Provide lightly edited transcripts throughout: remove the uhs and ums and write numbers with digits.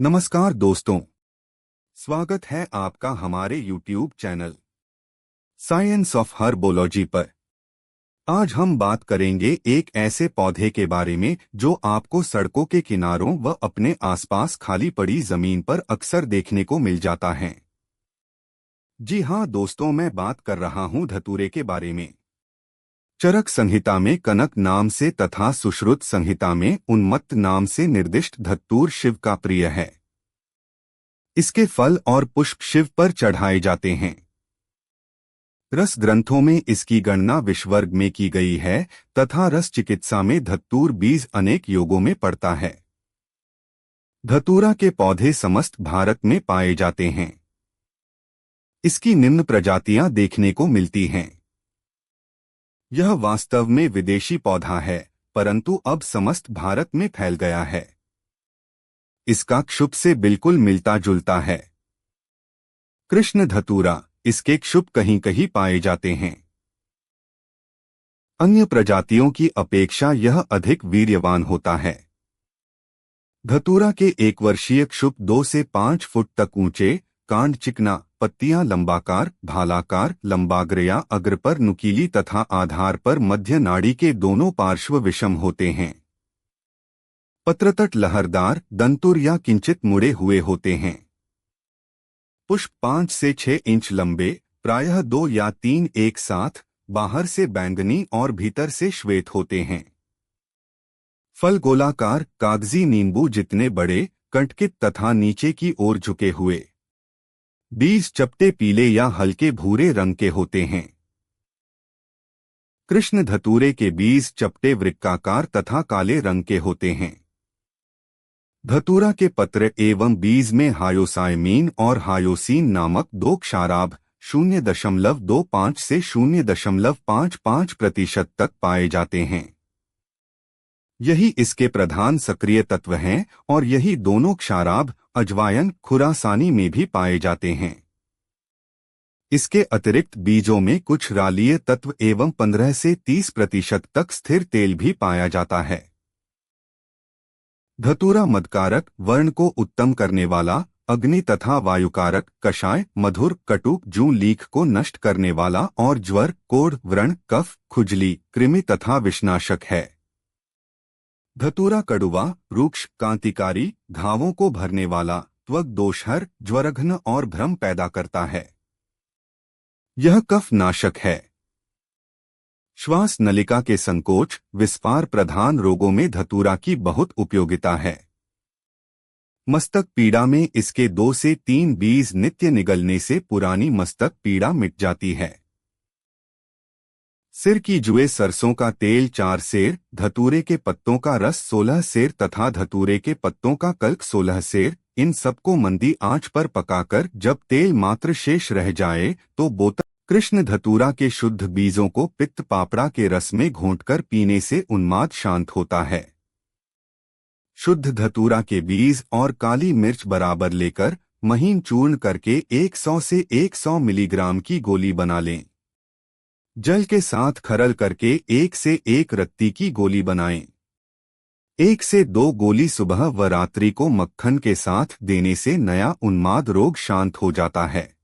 नमस्कार दोस्तों, स्वागत है आपका हमारे YouTube channel science of herbology पर। आज हम बात करेंगे एक ऐसे पौधे के बारे में जो आपको सड़कों के किनारों व अपने आसपास खाली पड़ी जमीन पर अक्सर देखने को मिल जाता है। जी हाँ दोस्तों, मैं बात कर रहा हूँ धतूरे के बारे में। चरक संहिता में कनक नाम से तथा सुश्रुत संहिता में उन्मत्त नाम से निर्दिष्ट धतूर शिव का प्रिय है। इसके फल और पुष्प शिव पर चढ़ाए जाते हैं। रस ग्रंथों में इसकी गणना विषवर्ग में की गई है तथा रस चिकित्सा में धतूर बीज अनेक योगों में पड़ता है। धतूरा के पौधे समस्त भारत में पाए जाते हैं। इसकी निम्न प्रजातियां देखने को मिलती हैं। यह वास्तव में विदेशी पौधा है, परंतु अब समस्त भारत में फैल गया है। इसका क्षुप से बिल्कुल मिलता जुलता है। कृष्ण धतूरा, इसके क्षुप कहीं कहीं पाए जाते हैं। अन्य प्रजातियों की अपेक्षा यह अधिक वीर्यवान होता है। धतूरा के एक वर्षीय क्षुप 2 से 5 फुट तक ऊंचे, कांड चिकना, पत्तियां लंबाकार, भालाकार, लंबाग्र या अग्र पर नुकीली तथा आधार पर मध्य नाड़ी के दोनों पार्श्व विषम होते हैं। पत्रतट लहरदार, दंतुर या किंचित मुड़े हुए होते हैं। पुष्प 5 से 6 इंच लंबे, प्रायः 2 या 3 एक साथ, बाहर से बैंगनी और भीतर से श्वेत होते हैं। फल गोलाकार, कागजी नींबू जितने बड़े, कंटकित तथा नीचे की ओर झुके हुए। बीज चपटे पीले या हल्के भूरे रंग के होते हैं। कृष्ण धतूरे के बीज चपटे वृक्काकार तथा काले रंग के होते हैं। धतूरा के पत्र एवं बीज में हायोसाइमीन और हायोसीन नामक 2 क्षाराभ 0.25 से 0.55% तक पाए जाते हैं। यही इसके प्रधान सक्रिय तत्व हैं और यही दोनों क्षाराभ अजवायन खुरासानी में भी पाए जाते हैं। इसके अतिरिक्त बीजों में कुछ रालीय तत्व एवं 15 से 30% तक स्थिर तेल भी पाया जाता है। धतूरा मदकारक, वर्ण को उत्तम करने वाला, अग्नि तथा वायुकारक, कषाय, मधुर, कटु, जू लीख को नष्ट करने वाला और ज्वर, कोढ़, व्रण, कफ, खुजली, कृमि तथा विषनाशक है। धतूरा कड़ुआ, रूक्ष, कांतिकारी, घावों को भरने वाला, त्वक दोषहर, ज्वरघ्न और भ्रम पैदा करता है। यह कफ नाशक है। श्वास नलिका के संकोच, विस्फार प्रधान रोगों में धतूरा की बहुत उपयोगिता है। मस्तक पीड़ा में इसके 2 से 3 बीज नित्य निगलने से पुरानी मस्तक पीड़ा मिट जाती है। सिर की जुए सरसों का तेल 4 सेर, धतूरे के पत्तों का रस 16 सेर तथा धतूरे के पत्तों का कल्क 16 सेर, इन सबको मंदी आंच पर पकाकर जब तेल मात्र शेष रह जाए तो बोतल कृष्ण धतूरा के शुद्ध बीजों को पित्त पापड़ा के रस में घोंटकर पीने से उन्माद शांत होता है। शुद्ध धतूरा के बीज और काली मिर्च बराबर लेकर महीन चूर्ण करके 100 से 100 मिलीग्राम की गोली बना लें। जल के साथ खरल करके 1 से 1 रत्ती की गोली बनाएं। 1 से 2 गोली सुबह व रात्रि को मक्खन के साथ देने से नया उन्माद रोग शांत हो जाता है।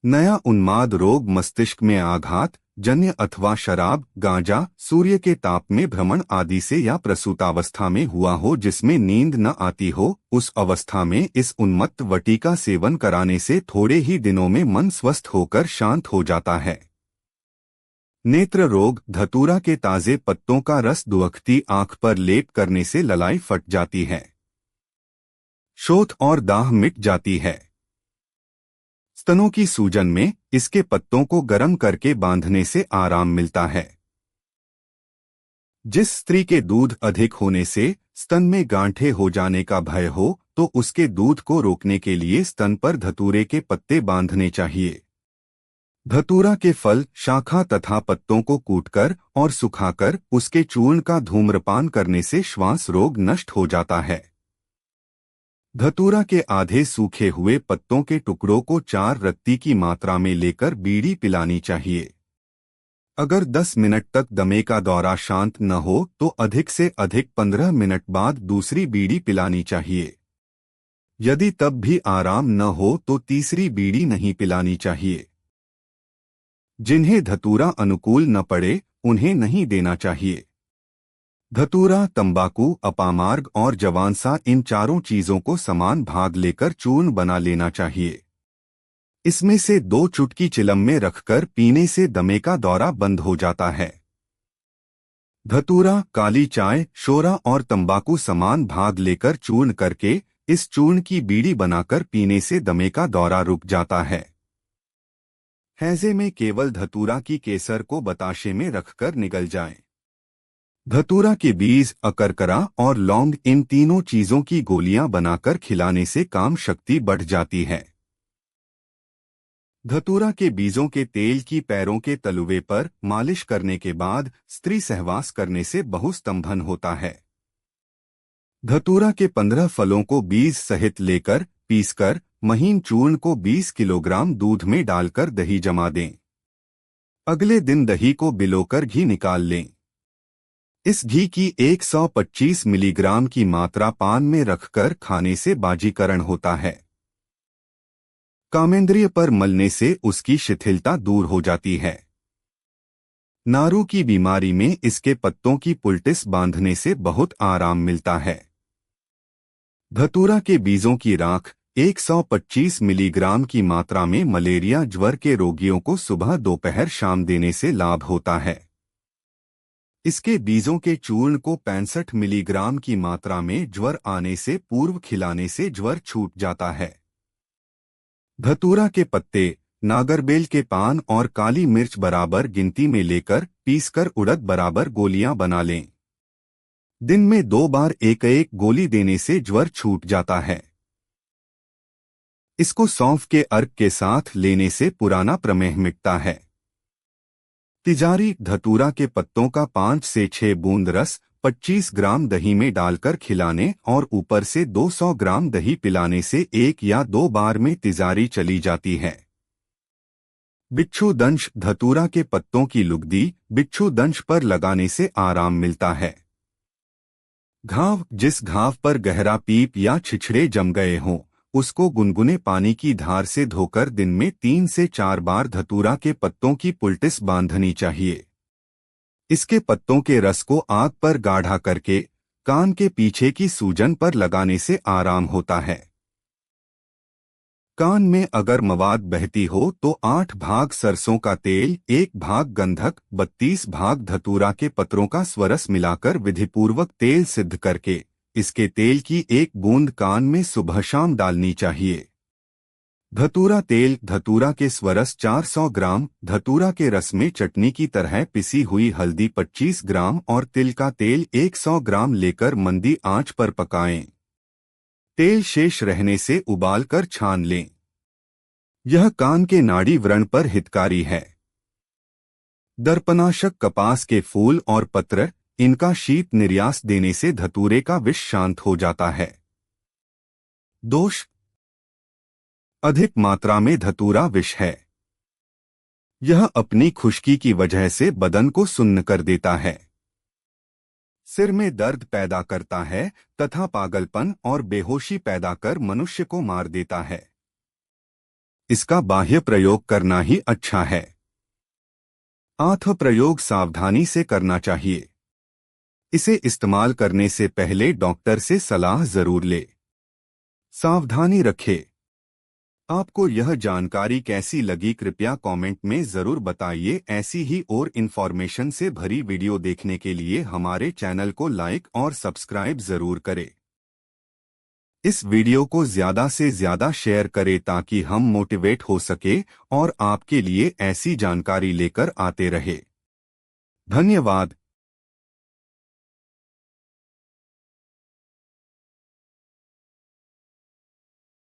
नया उन्माद रोग मस्तिष्क में आघात जन्य अथवा शराब, गांजा, सूर्य के ताप में भ्रमण आदि से या प्रसूतावस्था में हुआ हो जिसमें नींद न आती हो, उस अवस्था में इस उन्मत्त वटी का सेवन कराने से थोड़े ही दिनों में मन स्वस्थ होकर शांत हो जाता है। नेत्र रोग, धतूरा के ताजे पत्तों का रस दुअख्ती आंख पर लेप करने से ललाई फट जाती है। शोथ और दाह मिट जाती है। स्तनों की सूजन में इसके पत्तों को गर्म करके बांधने से आराम मिलता है। जिस स्त्री के दूध अधिक होने से स्तन में गांठें हो जाने का भय हो तो उसके दूध को रोकने के लिए स्तन पर धतूरे के पत्ते बांधने चाहिए। धतूरा के फल, शाखा तथा पत्तों को कूटकर और सुखाकर उसके चूर्ण का धूम्रपान करने से श्वास रोग नष्ट हो जाता है। धतूरा के आधे सूखे हुए पत्तों के टुकड़ों को 4 रत्ती की मात्रा में लेकर बीड़ी पिलानी चाहिए। अगर 10 मिनट तक दमे का दौरा शांत न हो तो अधिक से अधिक 15 मिनट बाद दूसरी बीड़ी पिलानी चाहिए। यदि तब भी आराम न हो तो तीसरी बीड़ी नहीं पिलानी चाहिए। जिन्हें धतूरा अनुकूल न पड़े उन्हें नहीं देना चाहिए। धतूरा, तंबाकू, अपामार्ग और जवानसा, इन चारों चीजों को समान भाग लेकर चूर्ण बना लेना चाहिए। इसमें से 2 चुटकी चिलम में रखकर पीने से दमे का दौरा बंद हो जाता है। धतूरा, काली चाय, शोरा और तंबाकू समान भाग लेकर चूर्ण करके इस चूर्ण की बीड़ी बनाकर पीने से दमे का दौरा रुक जाता है। हैजे में केवल धतूरा की केसर को बताशे में रखकर निगल जाएं। धतूरा के बीज, अकरकरा और लौंग, इन तीनों चीजों की गोलियां बनाकर खिलाने से काम शक्ति बढ़ जाती है। धतूरा के बीजों के तेल की पैरों के तलुवे पर मालिश करने के बाद स्त्री सहवास करने से बहुस्तंभन होता है। धतूरा के 15 फलों को बीज सहित लेकर पीसकर महीन चूर्ण को 20 किलोग्राम दूध में डालकर दही जमा दें। अगले दिन दही को बिलोकर घी निकाल लें। इस घी की 125 मिलीग्राम की मात्रा पान में रखकर खाने से बाजीकरण होता है। कामेंद्रिय पर मलने से उसकी शिथिलता दूर हो जाती है। नारू की बीमारी में इसके पत्तों की पुलटिस बांधने से बहुत आराम मिलता है। धतूरा के बीजों की राख 125 मिलीग्राम की मात्रा में मलेरिया ज्वर के रोगियों को सुबह दोपहर शाम देने से लाभ होता है। इसके बीजों के चूर्ण को 65 मिलीग्राम की मात्रा में ज्वर आने से पूर्व खिलाने से ज्वर छूट जाता है। धतूरा के पत्ते, नागरबेल के पान और काली मिर्च बराबर गिनती में लेकर पीसकर उड़द बराबर गोलियां बना लें। दिन में 2 बार एक एक गोली देने से ज्वर छूट जाता है। इसको सौंफ के अर्क के साथ लेने से पुराना प्रमेह मिटता है। तिजारी, धतूरा के पत्तों का 5 से 6 बूंद रस 25 ग्राम दही में डालकर खिलाने और ऊपर से 200 ग्राम दही पिलाने से 1 या 2 बार में तिजारी चली जाती है। बिच्छू दंश, धतूरा के पत्तों की लुगदी बिच्छू दंश पर लगाने से आराम मिलता है। घाव, जिस घाव पर गहरा पीप या छिछड़े जम गए हों उसको गुनगुने पानी की धार से धोकर दिन में 3 से 4 बार धतूरा के पत्तों की पुलटिस बांधनी चाहिए। इसके पत्तों के रस को आग पर गाढ़ा करके कान के पीछे की सूजन पर लगाने से आराम होता है। कान में अगर मवाद बहती हो तो 8 भाग सरसों का तेल, 1 भाग गंधक, 32 भाग धतूरा के पत्रों का स्वरस मिलाकर विधिपूर्वक तेल सिद्ध करके इसके तेल की 1 बूंद कान में सुबह शाम डालनी चाहिए। धतूरा तेल, धतूरा के स्वरस 400 ग्राम, धतूरा के रस में चटनी की तरह पिसी हुई हल्दी 25 ग्राम और तिल का तेल 100 ग्राम लेकर मंदी आंच पर पकाएं। तेल शेष रहने से उबालकर छान लें। यह कान के नाड़ी व्रण पर हितकारी है। दर्पनाशक, कपास के फूल और पत्र, इनका शीत निर्यास देने से धतूरे का विष शांत हो जाता है। दोष, अधिक मात्रा में धतूरा विष है। यह अपनी खुश्की की वजह से बदन को सुन्न कर देता है, सिर में दर्द पैदा करता है तथा पागलपन और बेहोशी पैदा कर मनुष्य को मार देता है। इसका बाह्य प्रयोग करना ही अच्छा है। आंत प्रयोग सावधानी से करना चाहिए। इसे इस्तेमाल करने से पहले डॉक्टर से सलाह जरूर ले। सावधानी रखें। आपको यह जानकारी कैसी लगी कृपया कमेंट में जरूर बताइए। ऐसी ही और इन्फॉर्मेशन से भरी वीडियो देखने के लिए हमारे चैनल को लाइक और सब्सक्राइब जरूर करें। इस वीडियो को ज्यादा से ज्यादा शेयर करें ताकि हम मोटिवेट हो सके और आपके लिए ऐसी जानकारी लेकर आते रहे। धन्यवाद।